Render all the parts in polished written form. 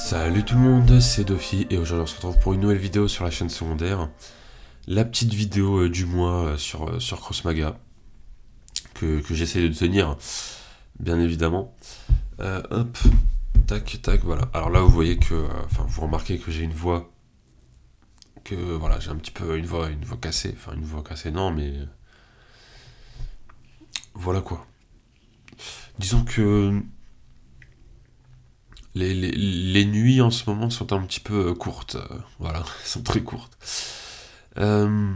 Salut tout le monde, c'est Dofi et aujourd'hui on se retrouve pour une nouvelle vidéo sur la chaîne secondaire. La petite vidéo du mois sur Crossmaga que j'essaie de tenir, bien évidemment. Hop, tac, tac, voilà. Alors là vous voyez que, vous remarquez que j'ai une voix, que voilà, j'ai un petit peu une voix cassée. Enfin une voix cassée non mais voilà quoi. Disons que les nuits en ce moment sont un petit peu courtes. Voilà, elles sont très courtes. Euh,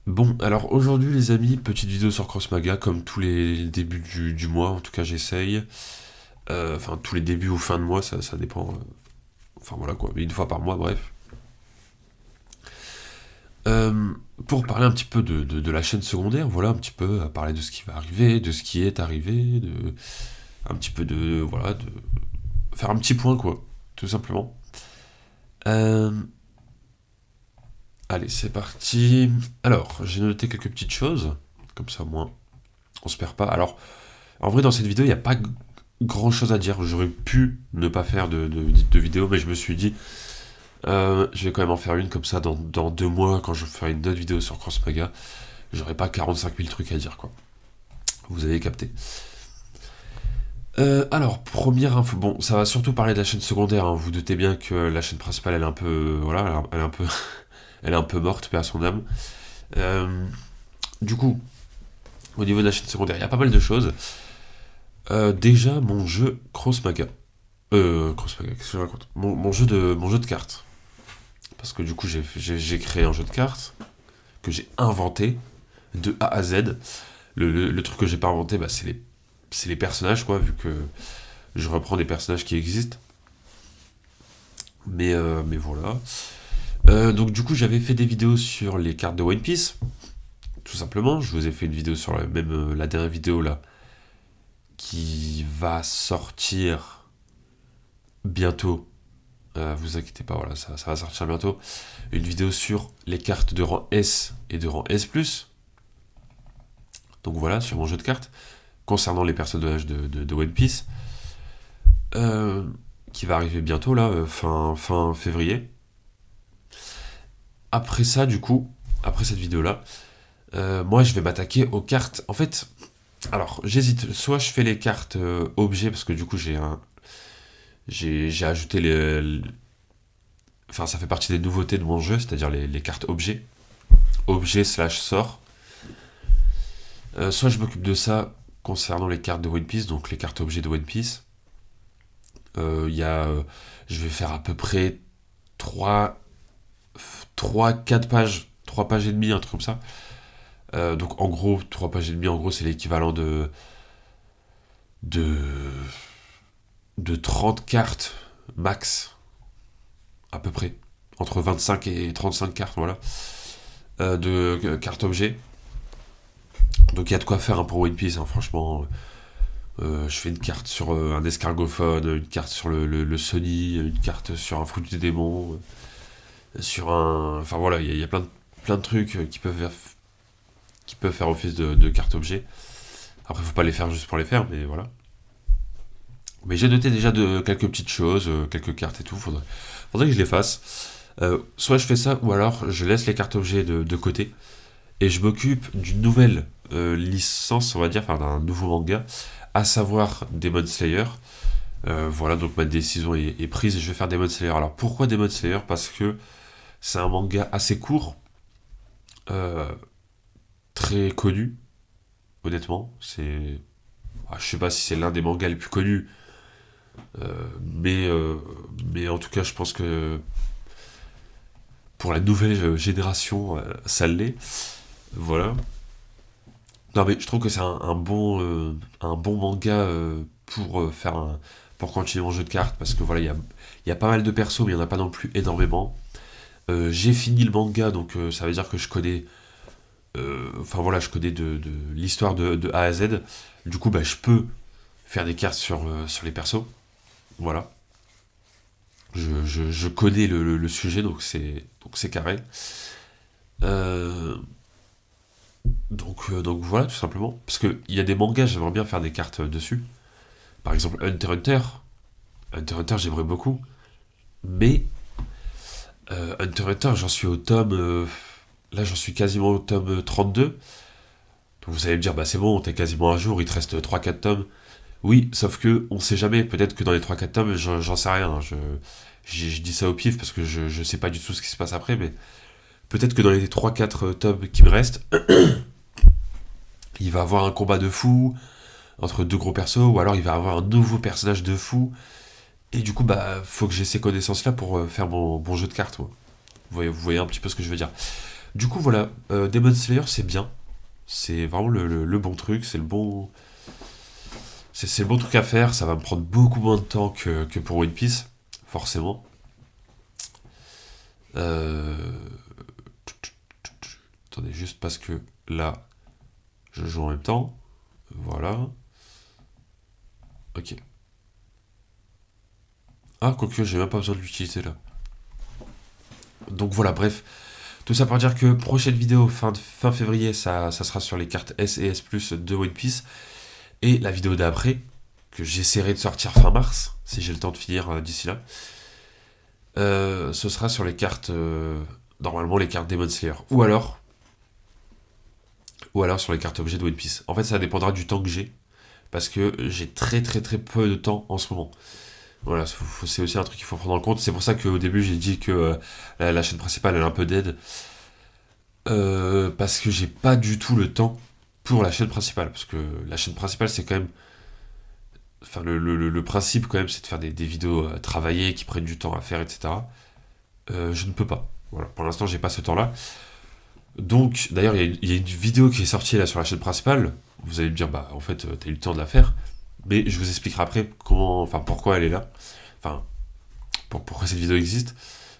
Bon, alors aujourd'hui les amis, petite vidéo sur Crossmaga, comme tous les débuts du mois, en tout cas j'essaye. Enfin, tous les débuts ou fin de mois, ça dépend. Enfin voilà quoi, mais une fois par mois, bref. Euh, pour parler un petit peu de la chaîne secondaire, voilà, un petit peu à parler de ce qui va arriver, de ce qui est arrivé, un petit peu de. Voilà, de. Faire un petit point quoi, tout simplement. Euh, Allez, c'est parti. Alors, j'ai noté quelques petites choses, comme ça au moins on se perd pas. Alors, en vrai, dans cette vidéo, il n'y a pas grand chose à dire. J'aurais pu ne pas faire de vidéo, mais je me suis dit, je vais quand même en faire une comme ça dans 2 mois, quand je ferai une autre vidéo sur Crossmaga. J'aurai pas 45 000 trucs à dire, quoi. Vous avez capté. Alors, première info. Bon, ça va surtout parler de la chaîne secondaire. Hein. Vous doutez bien que la chaîne principale, elle est un peu. Voilà, elle est un peu. Elle est un peu morte, paix à son âme. Euh, du coup, au niveau de la chaîne secondaire, il y a pas mal de choses. Déjà, mon jeu Crossmaga. Crossmaga, qu'est-ce que je raconte mon jeu de cartes. Parce que du coup, j'ai créé un jeu de cartes que j'ai inventé de A à Z. Le truc que j'ai pas inventé, bah, c'est les personnages, quoi, vu que je reprends des personnages qui existent. Mais voilà. Donc du coup, j'avais fait des vidéos sur les cartes de One Piece, tout simplement. Je vous ai fait une vidéo sur la dernière vidéo là, qui va sortir bientôt. Vous inquiétez pas, voilà, ça va sortir bientôt. Une vidéo sur les cartes de rang S et de rang S+. Donc voilà, sur mon jeu de cartes, concernant les personnages de One Piece, euh, qui va arriver bientôt, là, fin février. Après ça, du coup, après cette vidéo-là, moi je vais m'attaquer aux cartes. En fait, alors j'hésite. Soit je fais les cartes objets, parce que du coup j'ai ajouté enfin, ça fait partie des nouveautés de mon jeu, c'est-à-dire les cartes objets. Objet/sort. Soit je m'occupe de ça concernant les cartes de One Piece, donc les cartes objets de One Piece. Il y a, je vais faire à peu près 4 pages, 3 pages et demie, un truc comme ça. Donc en gros, 3 pages et demie, en gros, c'est l'équivalent de, de 30 cartes max, à peu près. Entre 25 et 35 cartes, voilà. De cartes objets. Donc il y a de quoi faire hein, pour One Piece, hein, franchement. Je fais une carte sur un escargophone, une carte sur le Sony, une carte sur un fruit du démon, sur un. Enfin voilà, il y a plein de trucs qui peuvent faire office de carte objet. Après, faut pas les faire juste pour les faire, mais voilà. Mais j'ai noté déjà quelques petites choses, quelques cartes et tout. Faudrait que je les fasse. Soit je fais ça, ou alors je laisse les cartes objets de côté et je m'occupe d'une nouvelle licence, on va dire, enfin d'un nouveau manga, à savoir Demon Slayer. Voilà, donc ma décision est prise et je vais faire Demon Slayer. Alors pourquoi Demon Slayer? Parce que c'est un manga assez court, euh, très connu, honnêtement. Je sais pas si c'est l'un des mangas les plus connus, mais en tout cas, je pense que pour la nouvelle génération, ça l'est. Voilà. Non, mais je trouve que c'est un bon manga pour continuer mon jeu de cartes parce que voilà, il y a pas mal de persos, mais il n'y en a pas non plus énormément. J'ai fini le manga, donc ça veut dire que je connais. Enfin voilà, je connais de l'histoire de A à Z. Du coup, bah, je peux faire des cartes sur les persos. Voilà. Je connais le sujet, donc c'est carré. Euh, donc voilà, tout simplement. Parce qu'il y a des mangas, j'aimerais bien faire des cartes dessus. Par exemple, Hunter x Hunter. Hunter x Hunter, j'aimerais beaucoup. Mais Hunter x Hunter, j'en suis au tome. Là, j'en suis quasiment au tome 32. Donc vous allez me dire, bah c'est bon, t'es quasiment à jour, il te reste 3-4 tomes. Oui, sauf que on sait jamais, peut-être que dans les 3-4 tomes, j'en sais rien. Je dis ça au pif parce que je sais pas du tout ce qui se passe après, mais peut-être que dans les 3-4 tomes qui me restent, il va avoir un combat de fou entre deux gros persos, ou alors il va avoir un nouveau personnage de fou. Et du coup, bah, faut que j'ai ces connaissances-là pour faire mon jeu de cartes. Moi. Vous voyez un petit peu ce que je veux dire. Du coup, voilà, Demon Slayer, c'est bien. C'est vraiment le bon truc, c'est le bon truc à faire. Ça va me prendre beaucoup moins de temps que pour One Piece, forcément. Euh, Attendez, juste parce que là, je joue en même temps. Voilà. Ok. Ah, quoique, j'ai même pas besoin de l'utiliser là. Donc voilà, bref. Tout ça pour dire que prochaine vidéo, fin février, ça sera sur les cartes S et S Plus de One Piece. Et la vidéo d'après, que j'essaierai de sortir fin mars, si j'ai le temps de finir d'ici là, ce sera sur les cartes, normalement les cartes Demon Slayer. Ou alors sur les cartes objets de One Piece. En fait, ça dépendra du temps que j'ai, parce que j'ai très très très peu de temps en ce moment. Voilà, c'est aussi un truc qu'il faut prendre en compte. C'est pour ça qu'au début j'ai dit que la chaîne principale elle est un peu dead. Parce que j'ai pas du tout le temps pour la chaîne principale. Parce que la chaîne principale c'est quand même. Enfin, le principe quand même c'est de faire des vidéos travaillées qui prennent du temps à faire, etc. Je ne peux pas. Voilà, pour l'instant j'ai pas ce temps-là. Donc, d'ailleurs, il y a une vidéo qui est sortie là sur la chaîne principale. Vous allez me dire, bah en fait, t'as eu le temps de la faire. Mais je vous expliquerai après comment, enfin pourquoi elle est là. Enfin, pourquoi cette vidéo existe.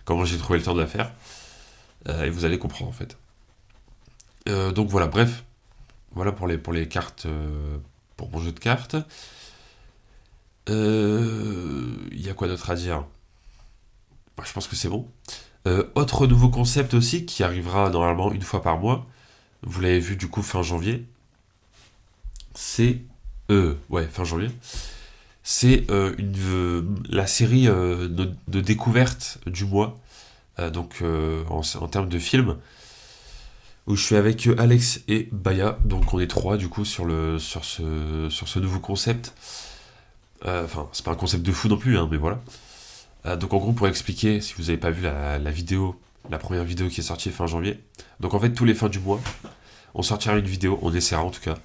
Comment j'ai trouvé le temps de la faire. Et vous allez comprendre en fait. Donc voilà, bref. Voilà pour les cartes. Pour mon jeu de cartes. Il y a quoi d'autre à dire? Bah, je pense que c'est bon. Autre nouveau concept aussi qui arrivera normalement une fois par mois. Vous l'avez vu du coup fin janvier. C'est. Ouais, fin janvier. C'est la série de découverte du mois. Donc en termes de films. Où je suis avec Alex et Baya. Donc on est trois du coup sur ce nouveau concept. Enfin, c'est pas un concept de fou non plus, hein, mais voilà. Donc en gros, pour expliquer, si vous n'avez pas vu la vidéo, la première vidéo qui est sortie fin janvier. Donc en fait, tous les fins du mois, on sortira une vidéo, on essaiera en tout cas.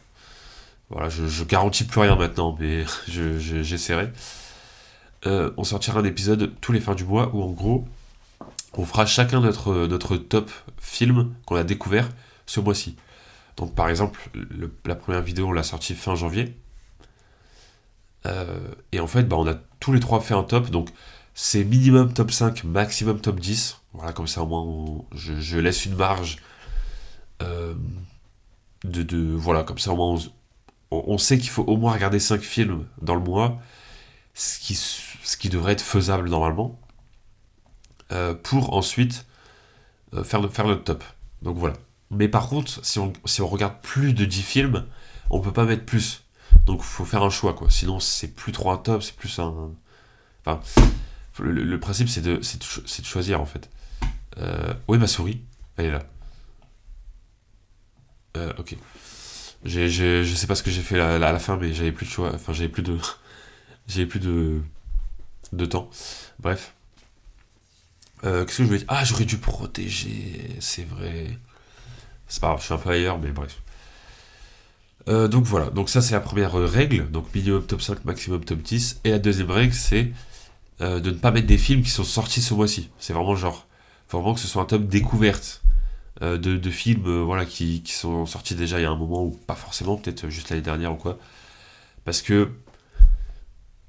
Voilà, je garantis plus rien maintenant, mais j'essaierai. On sortira un épisode tous les fins du mois où en gros, on fera chacun notre top film qu'on a découvert ce mois-ci. Donc par exemple, la première vidéo, on l'a sortie fin janvier. Et en fait, bah, on a tous les trois fait un top. Donc c'est minimum top 5, maximum top 10. Voilà, comme ça au moins je laisse une marge euh, voilà, comme ça au moins on sait qu'il faut au moins regarder 5 films dans le mois, ce qui devrait être faisable normalement, pour ensuite faire notre top. Donc voilà. Mais par contre, si on regarde plus de 10 films, on peut pas mettre plus. Donc il faut faire un choix, quoi. Sinon, c'est plus trop un top, c'est plus un. Enfin, le principe, c'est de choisir, en fait. Oui, ma souris, elle est là. Ok. Je sais pas ce que j'ai fait à la fin, mais j'avais plus de choix. Enfin, j'avais plus de. J'avais plus de temps. Bref. Qu'est-ce que je voulais dire? Ah, j'aurais dû protéger. C'est vrai. C'est pas grave, je suis un peu ailleurs, mais bref. Donc voilà, donc ça c'est la première règle, donc minimum top 5, maximum top 10. Et la deuxième règle c'est de ne pas mettre des films qui sont sortis ce mois-ci. C'est vraiment genre, faut vraiment que ce soit un top découverte de films voilà, qui sont sortis déjà il y a un moment ou pas forcément, peut-être juste l'année dernière ou quoi. Parce que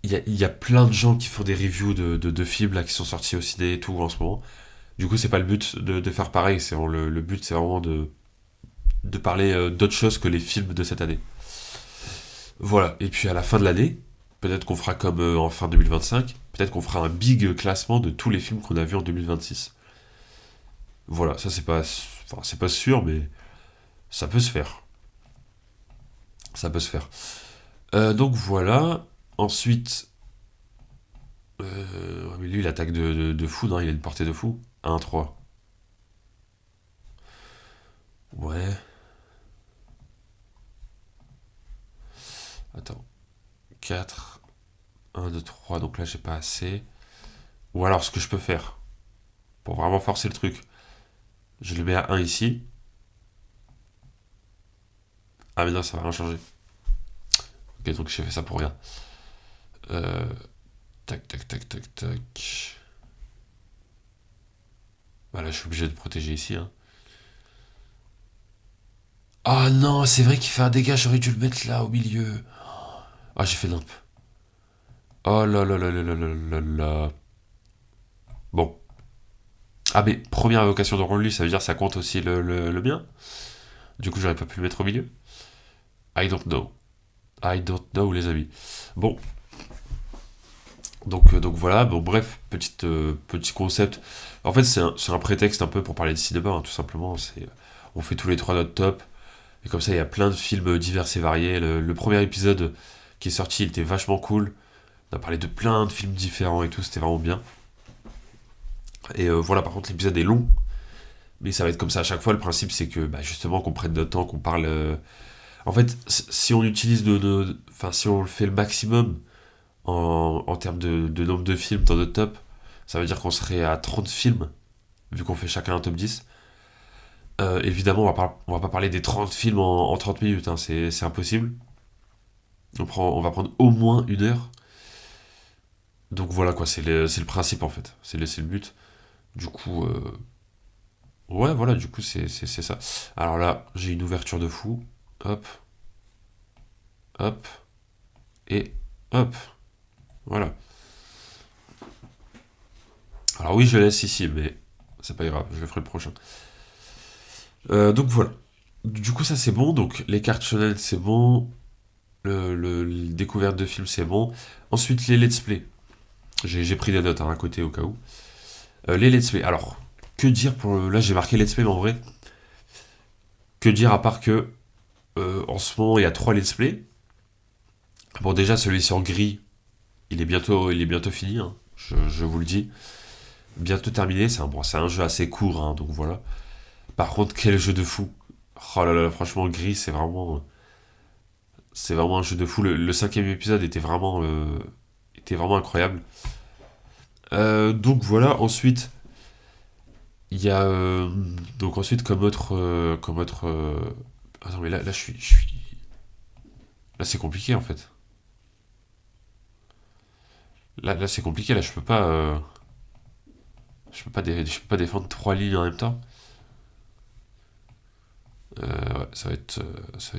il y a plein de gens qui font des reviews de films là, qui sont sortis au ciné et tout en ce moment. Du coup c'est pas le but de faire pareil, c'est vraiment le but c'est vraiment de parler d'autre chose que les films de cette année. Voilà, et puis à la fin de l'année, peut-être qu'on fera comme en fin 2025, peut-être qu'on fera un big classement de tous les films qu'on a vus en 2026. Voilà, ça c'est pas sûr, mais ça peut se faire. Ça peut se faire. Donc voilà. Ensuite, Ouais, mais lui, il attaque de fou, non? Il a une portée de fou. 1-3. Ouais. Attends. 4. 1, 2, 3. Donc là, j'ai pas assez. Ou alors, ce que je peux faire, pour vraiment forcer le truc, je le mets à 1 ici. Ah, mais non, ça va rien changer. Ok, donc j'ai fait ça pour rien. Euh, tac, tac, tac, tac, tac. Voilà, je suis obligé de protéger ici. Hein. Ah non, c'est vrai qu'il fait un dégât, j'aurais dû le mettre là, au milieu. Ah, j'ai fait nimp. Oh là là là là là là là là. Bon. Ah, mais première invocation de Ronly, ça veut dire que ça compte aussi le mien. Du coup, j'aurais pas pu le mettre au milieu. I don't know. I don't know, les amis. Bon, donc voilà. Bon, bref, petit concept. En fait, c'est un prétexte un peu pour parler de cinéma, hein, tout simplement. On fait tous les trois notre top. Et comme ça, il y a plein de films divers et variés. Le premier épisode qui est sorti, il était vachement cool. On a parlé de plein de films différents et tout, c'était vraiment bien. Et voilà, par contre, l'épisode est long. Mais ça va être comme ça à chaque fois. Le principe, c'est que bah, justement, qu'on prenne notre temps, qu'on parle. En fait, si on utilise enfin, si on le fait le maximum en termes de nombre de films dans notre top, ça veut dire qu'on serait à 30 films, vu qu'on fait chacun un top 10. Évidemment, on va pas parler des 30 films en 30 minutes, hein, c'est impossible. On va prendre au moins 1 heure. Donc voilà quoi, c'est le principe en fait, c'est le but. Du coup, ouais, voilà, du coup, c'est ça. Alors là, j'ai une ouverture de fou. Hop, hop, et hop. Voilà. Alors oui, je laisse ici, mais c'est pas grave, je le ferai le prochain. Donc voilà. Du coup, ça c'est bon. Donc les cartes Shonen, c'est bon. Le découverte de films, c'est bon. Ensuite, les let's play. J'ai pris des notes hein, à côté au cas où. Les let's play. Alors, que dire pour. Là, j'ai marqué let's play, mais en vrai, que dire à part que en ce moment, il y a 3 let's play. Bon, déjà, celui sur gris, il est bientôt fini. Hein. Je vous le dis. Bientôt terminé. C'est un jeu assez court, hein, donc voilà. Par contre, quel jeu de fou. Oh là là, franchement, gris, c'est vraiment un jeu de fou. Le cinquième épisode était vraiment incroyable. Donc voilà, ensuite, il y a. Donc ensuite, Attends, mais là, là, c'est compliqué en fait. Là, c'est compliqué, là, je peux pas défendre 3 lignes en même temps. Ouais, ça va être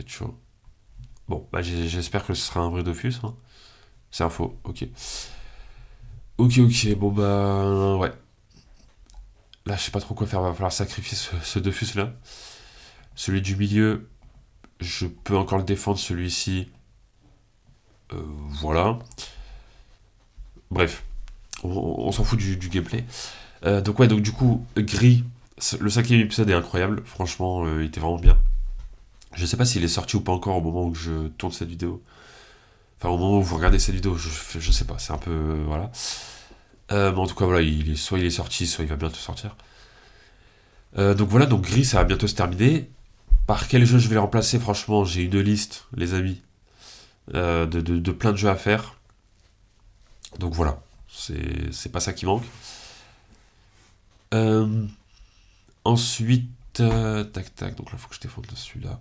chaud. Bon, bah, j'espère que ce sera un vrai Dofus. Hein. C'est un faux, ok. Ok, ok, bon bah. Ouais. Là, je sais pas trop quoi faire, va falloir sacrifier ce Dofus là. Celui du milieu, je peux encore le défendre, celui-ci. Voilà. Bref, on s'en fout du gameplay. Donc ouais, donc du coup, Gris, le cinquième épisode est incroyable. Franchement, il était vraiment bien. Je sais pas s'il est sorti ou pas encore au moment où je tourne cette vidéo. Enfin, au moment où vous regardez cette vidéo, je sais pas. C'est un peu... voilà. Mais en tout cas, voilà, soit il est sorti, soit il va bientôt sortir. Donc voilà, donc Gris, ça va bientôt se terminer. Par quel jeu je vais le remplacer? Franchement, j'ai une liste, les amis, de plein de jeux à faire. Donc voilà, c'est pas ça qui manque. Euh, Ensuite, tac tac, donc là, faut que je défende celui-là.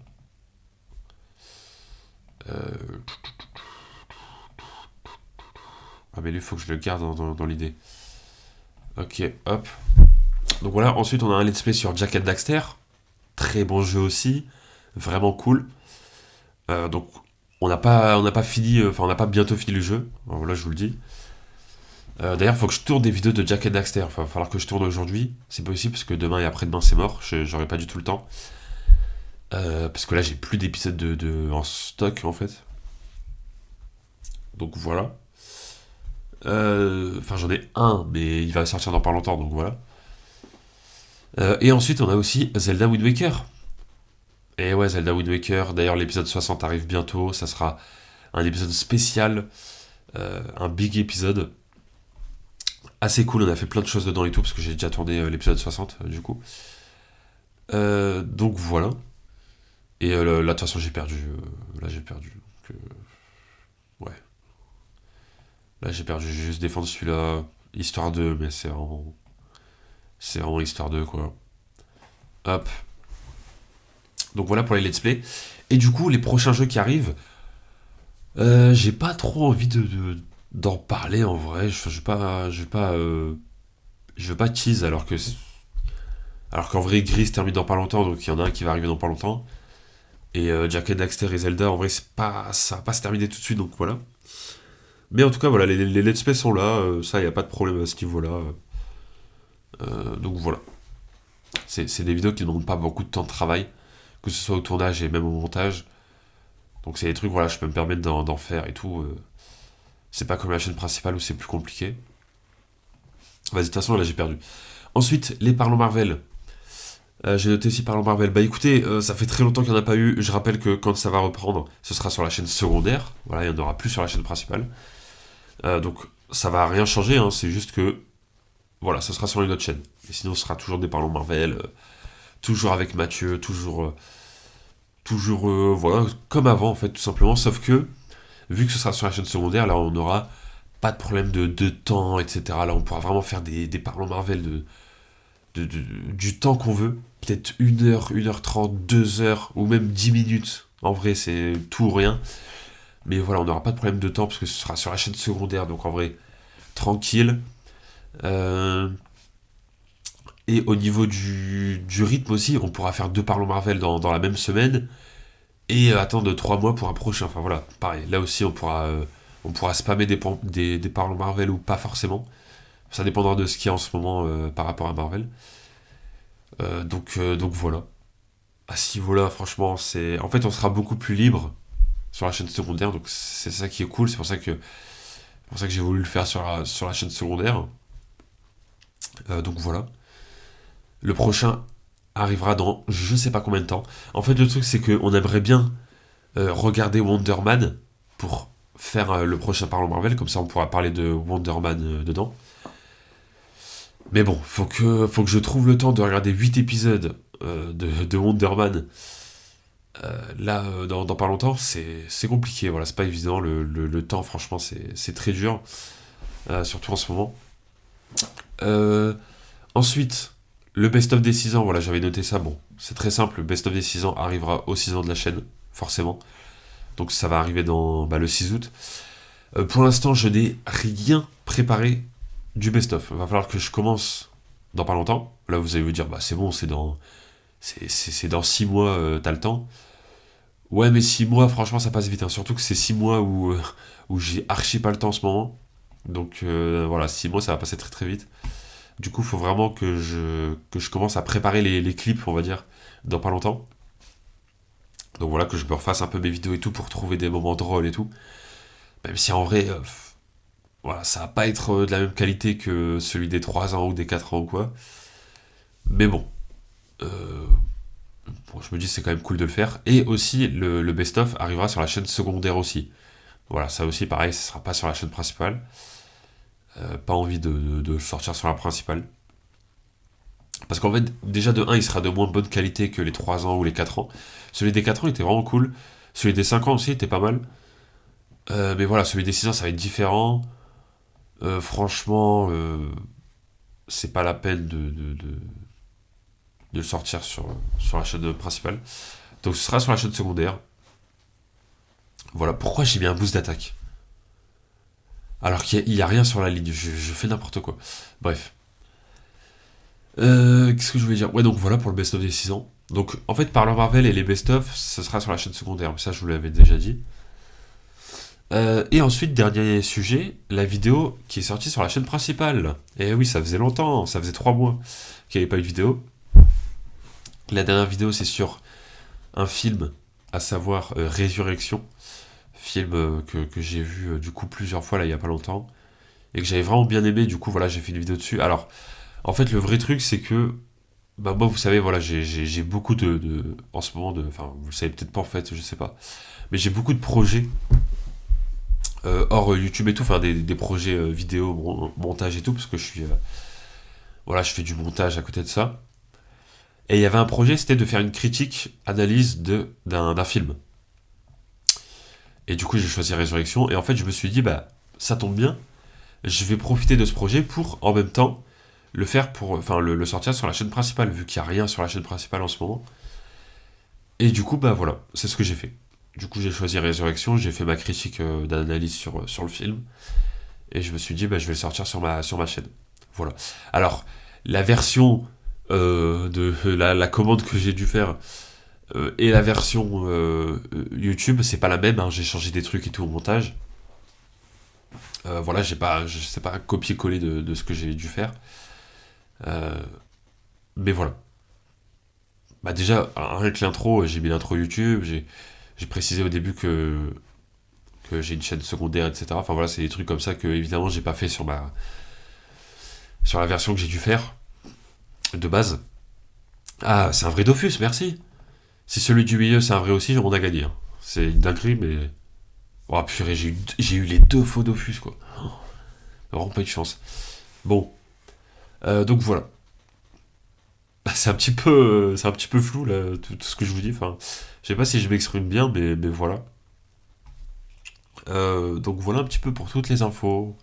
Euh, ah, mais lui, faut que je le garde dans l'idée. Ok, hop. Donc voilà, ensuite, on a un let's play sur Jack and Daxter. Très bon jeu aussi, vraiment cool. Donc, on n'a pas fini, enfin, on n'a pas bientôt fini le jeu. Alors, voilà, je vous le dis. D'ailleurs, il faut que je tourne des vidéos de Jack and Daxter. Enfin, il va falloir que je tourne aujourd'hui. C'est possible parce que demain et après-demain c'est mort. J'aurai pas du tout le temps. Parce que là, j'ai plus d'épisodes en stock en fait. Donc voilà. Enfin, j'en ai un, mais il va sortir dans pas longtemps, donc voilà. Et ensuite, on a aussi Zelda Wind Waker. Et ouais, Zelda Wind Waker. D'ailleurs, l'épisode 60 arrive bientôt. Ça sera un épisode spécial, un big épisode. assez cool, on a fait plein de choses dedans et tout, parce que j'ai déjà tourné l'épisode 60, du coup. Donc voilà. Et là, de toute façon, j'ai perdu. Là, j'ai perdu. Donc, ouais. Là, j'ai perdu. J'ai juste défendre celui-là. Histoire 2, mais c'est vraiment. C'est vraiment histoire 2, quoi. Hop. Donc voilà pour les let's play. Et du coup, les prochains jeux qui arrivent, j'ai pas trop envie d'en parler en vrai. Je veux pas tease alors qu'en vrai, Gris se termine dans pas longtemps, donc il y en a un qui va arriver dans pas longtemps. Et Jack and Daxter et Zelda, en vrai, ça va pas se terminer tout de suite, donc voilà. Mais en tout cas, voilà, les let's play sont là, ça, y a pas de problème à ce niveau-là. Donc voilà. C'est des vidéos qui ne demandent pas beaucoup de temps de travail, que ce soit au tournage et même au montage. Donc c'est des trucs, voilà, je peux me permettre d'en faire et tout. C'est pas comme la chaîne principale où c'est plus compliqué. Vas-y, de toute façon, là, j'ai perdu. Ensuite, les Parlons Marvel. J'ai noté aussi Parlons Marvel. Bah écoutez, ça fait très longtemps qu'il n'y en a pas eu. Je rappelle que quand ça va reprendre, ce sera sur la chaîne secondaire. Voilà, il n'y en aura plus sur la chaîne principale. Donc ça va rien changer, hein, c'est juste que voilà, ce sera sur une autre chaîne. Et sinon, ce sera toujours des Parlons Marvel, toujours avec Mathieu, toujours voilà, comme avant en fait, tout simplement. Sauf que, vu que ce sera sur la chaîne secondaire, là on n'aura pas de problème de temps, etc. Là on pourra vraiment faire des Parlons Marvel du temps qu'on veut. Peut-être 1 heure, 1h30, 2 heures, ou même 10 minutes. En vrai, c'est tout ou rien. Mais voilà, on n'aura pas de problème de temps parce que ce sera sur la chaîne secondaire, donc en vrai, tranquille. Euh, et au niveau du rythme aussi, on pourra faire 2 Parlons Marvel dans la même semaine et attendre 3 mois pour un prochain. Enfin voilà, pareil. Là aussi, on pourra spammer des Parlons Marvel ou pas forcément. Ça dépendra de ce qu'il y a en ce moment par rapport à Marvel. Donc voilà. À ce niveau-là, franchement, en fait, on sera beaucoup plus libre sur la chaîne secondaire, donc c'est ça qui est cool. C'est pour ça que j'ai voulu le faire sur la chaîne secondaire. Donc voilà. Le prochain arrivera dans je sais pas combien de temps. En fait, le truc, c'est qu'on aimerait bien regarder Wonder Man pour faire le prochain Parlons Marvel, comme ça on pourra parler de Wonder Man dedans. Mais bon, faut que je trouve le temps de regarder 8 épisodes de Wonder Man là dans pas longtemps. C'est compliqué, voilà, c'est pas évident. Le temps, franchement, c'est très dur, surtout en ce moment. Euh, Ensuite, le best-of des 6 ans, voilà, j'avais noté ça. Bon, c'est très simple, le best-of des 6 ans arrivera aux 6 ans de la chaîne, forcément. Donc ça va arriver dans le 6 août. Pour l'instant, je n'ai rien préparé du best-of. Il va falloir que je commence dans pas longtemps. Là, vous allez vous dire, bah c'est bon, c'est dans 6 mois, t'as le temps. Ouais, mais 6 mois, franchement, ça passe vite, hein. Surtout que c'est 6 mois où j'ai archi pas le temps en ce moment. Donc voilà, 6 mois, ça va passer très très vite. Du coup, il faut vraiment que je commence à préparer les clips, on va dire, dans pas longtemps. Donc voilà, que je me refasse un peu mes vidéos et tout pour trouver des moments drôles et tout. Même si en vrai, voilà, ça va pas être de la même qualité que celui des 3 ans ou des 4 ans ou quoi. Mais bon, euh, bon, je me dis c'est quand même cool de le faire. Et aussi, le best-of arrivera sur la chaîne secondaire aussi. Voilà, ça aussi pareil, ce sera pas sur la chaîne principale. Pas envie de sortir sur la principale. Parce qu'en fait, déjà de un il sera de moins bonne qualité que les 3 ans ou les 4 ans. Celui des 4 ans était vraiment cool. Celui des 5 ans aussi était pas mal. Mais voilà, celui des 6 ans, ça va être différent. Franchement, c'est pas la peine de le sortir sur la chaîne principale. Donc ce sera sur la chaîne secondaire. Voilà, pourquoi j'ai mis un boost d'attaque alors qu'il y a rien sur la ligne, je fais n'importe quoi. Bref. Qu'est-ce que je voulais dire? Ouais, donc voilà pour le best-of des 6 ans. Donc en fait, par le Marvel et les best-of, ce sera sur la chaîne secondaire. Mais ça, je vous l'avais déjà dit. Et ensuite, dernier sujet, la vidéo qui est sortie sur la chaîne principale. Et oui, ça faisait longtemps, ça faisait 3 mois qu'il n'y avait pas eu de vidéo. La dernière vidéo, c'est sur un film, à savoir Résurrection. Film que j'ai vu du coup plusieurs fois là il y a pas longtemps. Et que j'avais vraiment bien aimé, du coup voilà, j'ai fait une vidéo dessus. Alors, en fait, le vrai truc, c'est que bah moi, vous savez, voilà, j'ai beaucoup en ce moment enfin, vous le savez peut-être pas en fait, je sais pas, mais j'ai beaucoup de projets hors YouTube et tout, enfin des projets vidéo, montage et tout, parce que voilà, je fais du montage à côté de ça. Et il y avait un projet, c'était de faire une critique, analyse d'un film. Et du coup, j'ai choisi Résurrection. Et en fait, je me suis dit, bah, ça tombe bien. Je vais profiter de ce projet pour, en même temps, le faire enfin, le sortir sur la chaîne principale, vu qu'il n'y a rien sur la chaîne principale en ce moment. Et du coup, bah voilà, c'est ce que j'ai fait. Du coup, j'ai choisi Résurrection, j'ai fait ma critique d'analyse sur le film. Et je me suis dit, bah, je vais le sortir sur ma chaîne. Voilà. Alors, la version de la commande que j'ai dû faire et la version YouTube, c'est pas la même, hein, j'ai changé des trucs et tout au montage. Voilà, je sais pas copier-coller de ce que j'ai dû faire. Euh, mais voilà. Bah déjà, rien que l'intro, j'ai mis l'intro YouTube, j'ai précisé au début que j'ai une chaîne secondaire, etc. Enfin voilà, c'est des trucs comme ça que évidemment j'ai pas fait sur la version que j'ai dû faire de base. Ah, c'est un vrai Dofus, merci. Si celui du milieu c'est un vrai aussi, on a gagné, hein. C'est une dinguerie, mais. Oh purée, j'ai eu les deux faux Dofus, quoi. Oh, vraiment pas eu de chance. Bon, donc voilà. C'est un petit peu flou là, tout ce que je vous dis. Enfin, je sais pas si je m'exprime bien, mais voilà. Donc voilà un petit peu pour toutes les infos.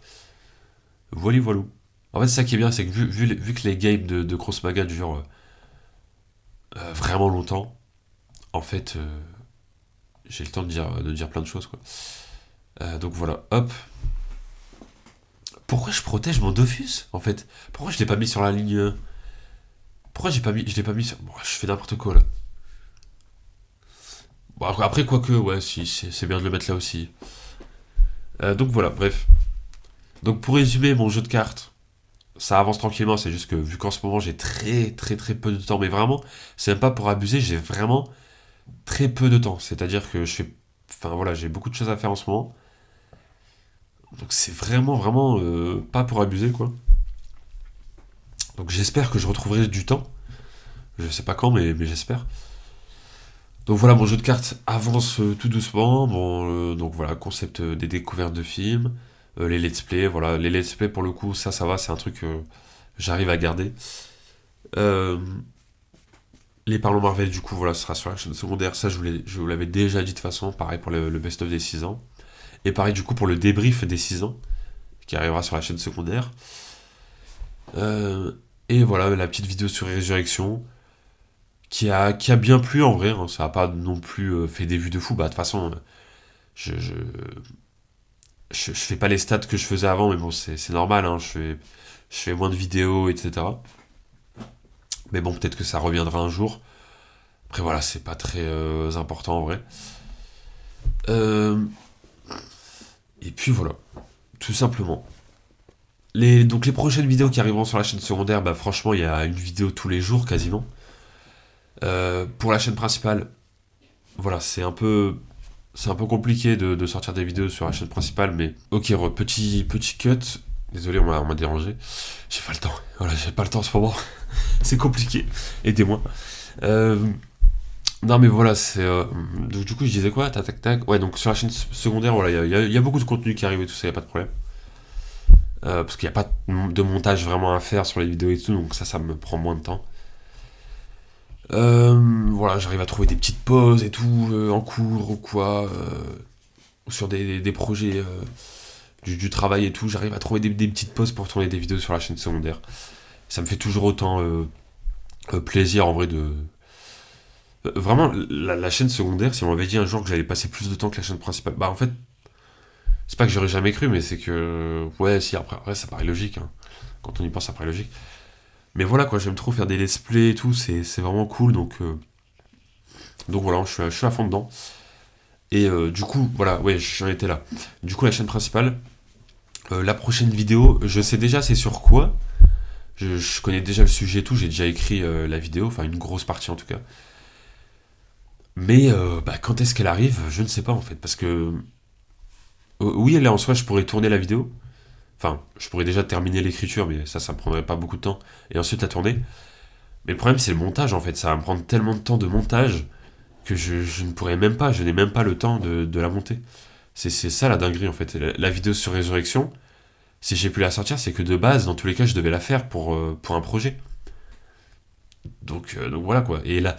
Voilà, voilà. En fait, c'est ça qui est bien, c'est que vu que les games de Cross Maga durent vraiment longtemps, en fait, j'ai le temps de dire plein de choses, quoi. Donc voilà, hop. Pourquoi je protège mon Dofus, en fait? Pourquoi je l'ai pas mis sur la ligne. Pourquoi je l'ai pas mis sur. Bon, je fais n'importe quoi là. Bon, après, quoique, ouais, si, c'est bien de le mettre là aussi. Donc voilà, bref. Donc pour résumer mon jeu de cartes, ça avance tranquillement, c'est juste que vu qu'en ce moment j'ai très peu de temps, mais vraiment, c'est même pas pour abuser, j'ai vraiment très peu de temps. C'est-à-dire que je fais. Enfin voilà, j'ai beaucoup de choses à faire en ce moment. Donc c'est vraiment pas pour abuser quoi. Donc j'espère que je retrouverai du temps. Je sais pas quand, mais j'espère. Donc voilà, mon jeu de cartes avance tout doucement. Bon, donc voilà, concept des découvertes de films, les let's play, voilà, les let's play pour le coup, ça va, c'est un truc que j'arrive à garder. Euh, les parlons Marvel, du coup, voilà, ce sera sur la chaîne secondaire. Ça, je vous l'avais déjà dit de toute façon. Pareil pour le best-of des 6 ans. Et pareil, du coup, pour le débrief des 6 ans, qui arrivera sur la chaîne secondaire. Euh, et voilà, la petite vidéo sur Résurrection, qui a bien plu en vrai, hein. Ça n'a pas non plus fait des vues de fou. Bah, de toute façon, je, je, je fais pas les stats que je faisais avant, mais bon, c'est normal, hein. Je fais moins de vidéos, etc. Mais bon, peut-être que ça reviendra un jour. Après, voilà, c'est pas très important en vrai. Euh, et puis voilà, tout simplement. Donc les prochaines vidéos qui arriveront sur la chaîne secondaire, bah franchement, il y a une vidéo tous les jours quasiment. Pour la chaîne principale, voilà, c'est un peu compliqué de sortir des vidéos sur la chaîne principale, mais ok, petit cut. Désolé, on m'a dérangé. J'ai pas le temps. Voilà, j'ai pas le temps en ce moment. C'est compliqué. Aidez-moi. Euh, non, mais voilà, c'est. Donc, du coup, je disais quoi? Tac, tac, tac. Ouais, donc sur la chaîne secondaire, voilà, il y a beaucoup de contenu qui arrive et tout ça, y a pas de problème. Parce qu'il n'y a pas de montage vraiment à faire sur les vidéos et tout, donc ça me prend moins de temps. Voilà, j'arrive à trouver des petites pauses et tout, en cours ou quoi, ou sur des projets du travail et tout, j'arrive à trouver des petites pauses pour tourner des vidéos sur la chaîne secondaire. Ça me fait toujours autant plaisir en vrai de. Vraiment, la chaîne secondaire, si on m'avait dit un jour que j'allais passer plus de temps que la chaîne principale, bah en fait, c'est pas que j'aurais jamais cru, mais c'est que. Ouais, si, après ça paraît logique, hein. Quand on y pense, ça paraît logique. Mais voilà, quoi, j'aime trop faire des let's play et tout, c'est vraiment cool, donc voilà, je suis à fond dedans. Et du coup, voilà, ouais, j'en étais là. Du coup, la chaîne principale, la prochaine vidéo, je sais déjà c'est sur quoi. Je connais déjà le sujet et tout, j'ai déjà écrit la vidéo, enfin une grosse partie en tout cas. Mais bah, quand est-ce qu'elle arrive, je ne sais pas en fait, parce que oui, là en soi, je pourrais tourner la vidéo. Enfin, je pourrais déjà terminer l'écriture, mais ça me prendrait pas beaucoup de temps. Et ensuite la tourner. Mais le problème, c'est le montage en fait. Ça va me prendre tellement de temps de montage que je ne pourrais même pas, je n'ai même pas le temps de la monter. C'est ça la dinguerie en fait. La vidéo sur Résurrection, si j'ai pu la sortir, c'est que de base, dans tous les cas, je devais la faire pour un projet. Donc voilà quoi. Et là,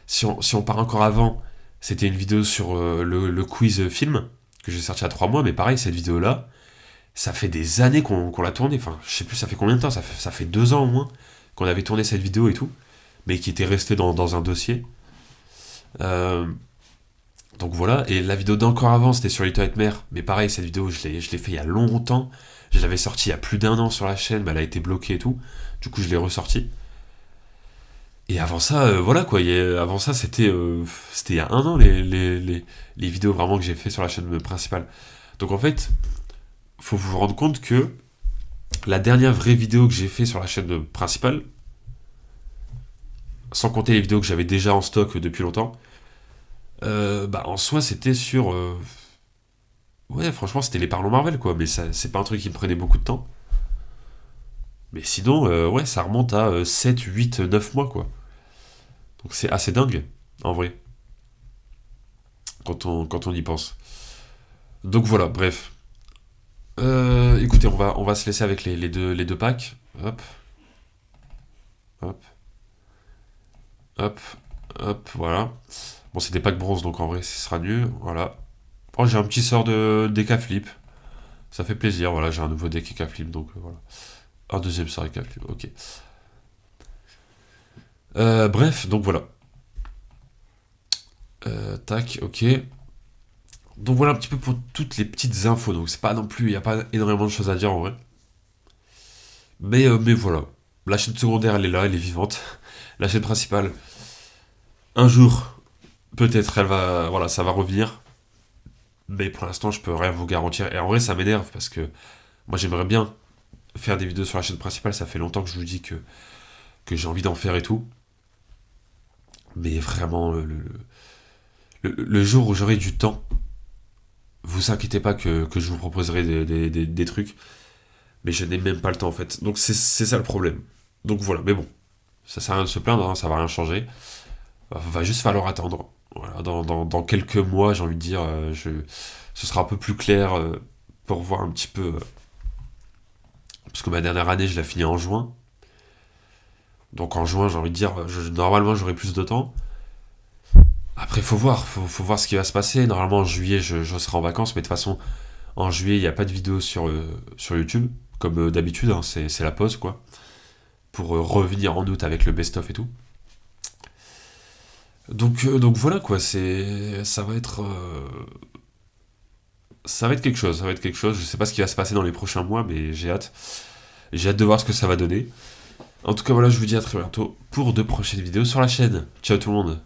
si on part encore avant, c'était une vidéo sur le quiz film que j'ai sorti à 3 mois, mais pareil, cette vidéo-là, ça fait des années qu'on l'a tournée. Enfin, je sais plus, ça fait combien de temps, ça fait 2 ans au moins qu'on avait tourné cette vidéo et tout, mais qui était restée dans un dossier. Euh, donc voilà, et la vidéo d'encore avant, c'était sur Little Nightmare, mais pareil, cette vidéo, je l'ai fait il y a longtemps. Je l'avais sortie il y a plus d'1 an sur la chaîne, mais elle a été bloquée et tout. Du coup, je l'ai ressortie. Et avant ça, voilà quoi, avant ça, c'était il y a 1 an les vidéos vraiment que j'ai fait sur la chaîne principale. Donc en fait, faut vous rendre compte que la dernière vraie vidéo que j'ai fait sur la chaîne principale, sans compter les vidéos que j'avais déjà en stock depuis longtemps, bah en soi c'était sur... ouais, franchement c'était les Parlons Marvel quoi, mais ça, c'est pas un truc qui me prenait beaucoup de temps. Mais sinon, ouais, ça remonte à 7, 8, 9 mois quoi. Donc c'est assez dingue, en vrai, quand on y pense. Donc voilà, bref. Écoutez, on va se laisser avec les deux packs. Hop, hop, hop, hop, voilà. Bon, c'est des packs bronze, donc en vrai, ce sera mieux. Voilà. Oh, j'ai un petit sort de Deca Flip. Ça fait plaisir, voilà, j'ai un nouveau deck Deca Flip, donc voilà. Un deuxième sort Deca Flip, ok. Bref, donc voilà. Tac, ok. Donc voilà un petit peu pour toutes les petites infos. Donc c'est pas non plus, il n'y a pas énormément de choses à dire en vrai. Mais voilà. La chaîne secondaire, elle est là, elle est vivante. La chaîne principale, un jour, peut-être, voilà, ça va revenir. Mais pour l'instant, je peux rien vous garantir. Et en vrai, ça m'énerve parce que moi, j'aimerais bien faire des vidéos sur la chaîne principale. Ça fait longtemps que je vous dis que j'ai envie d'en faire et tout. Mais vraiment, le jour où j'aurai du temps, vous inquiétez pas que je vous proposerai des trucs. Mais je n'ai même pas le temps en fait. Donc c'est ça le problème. Donc voilà, mais bon, ça sert à rien de se plaindre, hein, ça va rien changer. Va juste falloir attendre. Voilà, dans quelques mois, j'ai envie de dire, ce sera un peu plus clair pour voir un petit peu. Parce que ma dernière année, je l'ai finie en juin. Donc en juin, j'ai envie de dire, normalement, j'aurai plus de temps. Après, faut voir ce qui va se passer. Normalement, en juillet, je serai en vacances, mais de toute façon, en juillet, il n'y a pas de vidéo sur YouTube, comme d'habitude, hein, c'est la pause, quoi. Pour revenir en août avec le best-of et tout. Donc voilà quoi, ça va être quelque chose, ça va être quelque chose. Je sais pas ce qui va se passer dans les prochains mois, mais j'ai hâte de voir ce que ça va donner. En tout cas voilà, je vous dis à très bientôt pour de prochaines vidéos sur la chaîne. Ciao tout le monde.